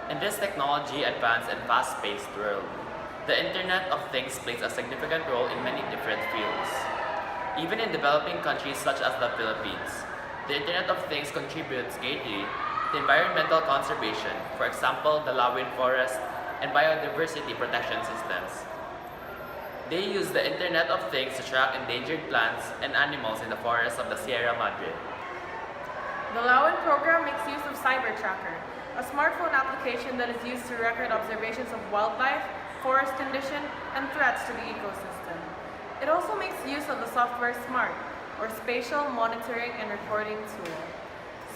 In this technology advanced and fast-paced world, the Internet of Things plays a significant role in many different fields. Even in developing countries such as the Philippines, the Internet of Things contributes greatly to environmental conservation, for example, the Lawin Forest and biodiversity protection systems. They use the Internet of Things to track endangered plants and animals in the forests of the Sierra Madre. The Lawin program makes use of Cyber Tracker, a smartphone application that is used to record observations of wildlife, forest condition, and threats to the ecosystem. It also makes use of the software SMART, or Spatial Monitoring and Reporting Tool.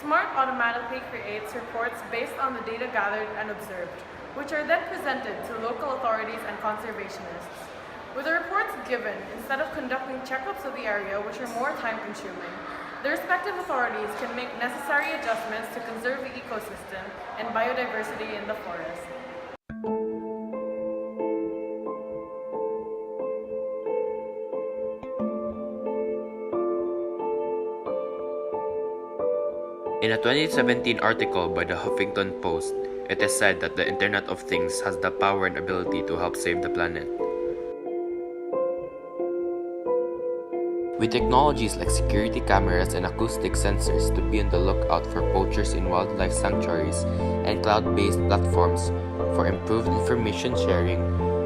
SMART automatically creates reports based on the data gathered and observed, which are then presented to local authorities and conservationists. With the reports given, instead of conducting checkups of the area, which are more time-consuming, the respective authorities can make necessary adjustments to conserve the ecosystem and biodiversity in the forest. In a 2017 article by the Huffington Post, it is said that the Internet of Things has the power and ability to help save the planet. With technologies like security cameras and acoustic sensors to be on the lookout for poachers in wildlife sanctuaries and cloud-based platforms for improved information sharing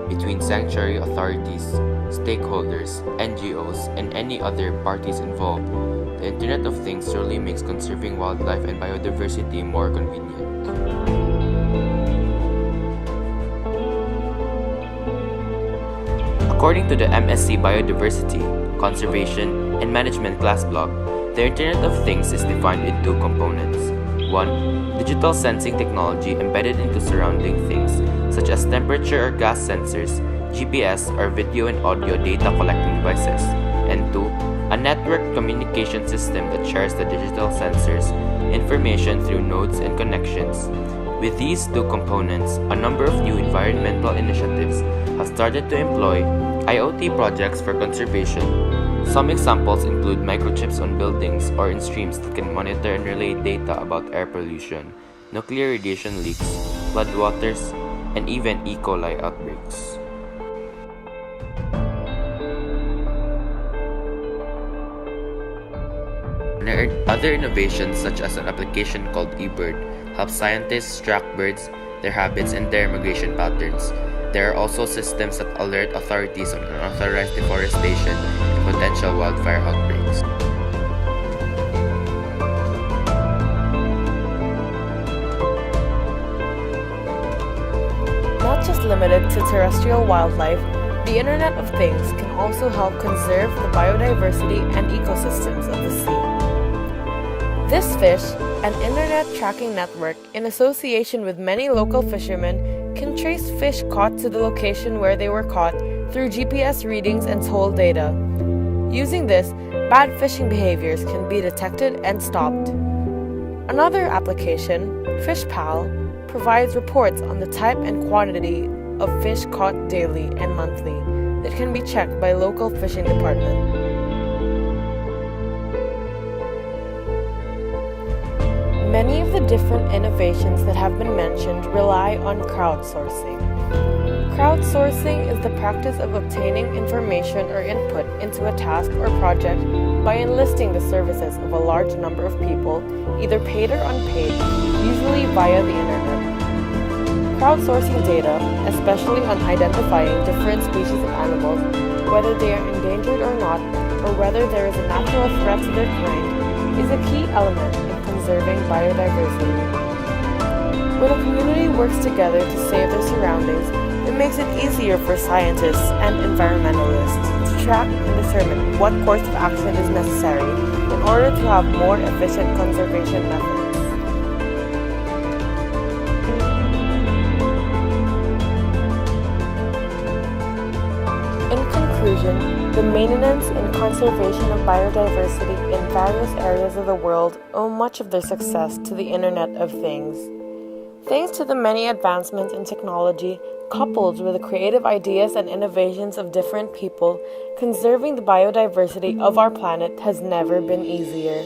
between sanctuary authorities, stakeholders, NGOs, and any other parties involved, the Internet of Things surely makes conserving wildlife and biodiversity more convenient. According to the MSc Biodiversity, Conservation, and Management class block, the Internet of Things is defined in two components. 1. Digital sensing technology embedded into surrounding things, such as temperature or gas sensors, GPS, or video and audio data collecting devices. And 2. A networked communication system that shares the digital sensors information through nodes and connections. With these two components, a number of new environmental initiatives have started to employ IoT projects for conservation. Some examples include microchips on buildings or in streams that can monitor and relay data about air pollution, nuclear radiation leaks, floodwaters, and even E. coli outbreaks. Other innovations, such as an application called eBird, help scientists track birds, their habits, and their migration patterns. There are also systems that alert authorities on unauthorized deforestation and potential wildfire outbreaks. Not just limited to terrestrial wildlife, the Internet of Things can also help conserve the biodiversity and ecosystems of the sea. This fish, an internet tracking network in association with many local fishermen, can trace fish caught to the location where they were caught through GPS readings and toll data. Using this, bad fishing behaviors can be detected and stopped. Another application, FishPal, provides reports on the type and quantity of fish caught daily and monthly that can be checked by local fishing departments. Many of the different innovations that have been mentioned rely on crowdsourcing. Crowdsourcing is the practice of obtaining information or input into a task or project by enlisting the services of a large number of people, either paid or unpaid, usually via the internet. Crowdsourcing data, especially on identifying different species of animals, whether they are endangered or not, or whether there is a natural threat to their kind, is a key element in conserving biodiversity. When a community works together to save their surroundings, it makes it easier for scientists and environmentalists to track and determine what course of action is necessary in order to have more efficient conservation methods. In conclusion, the maintenance and conservation of biodiversity in various areas of the world owe much of their success to the Internet of Things. Thanks to the many advancements in technology, coupled with the creative ideas and innovations of different people, conserving the biodiversity of our planet has never been easier.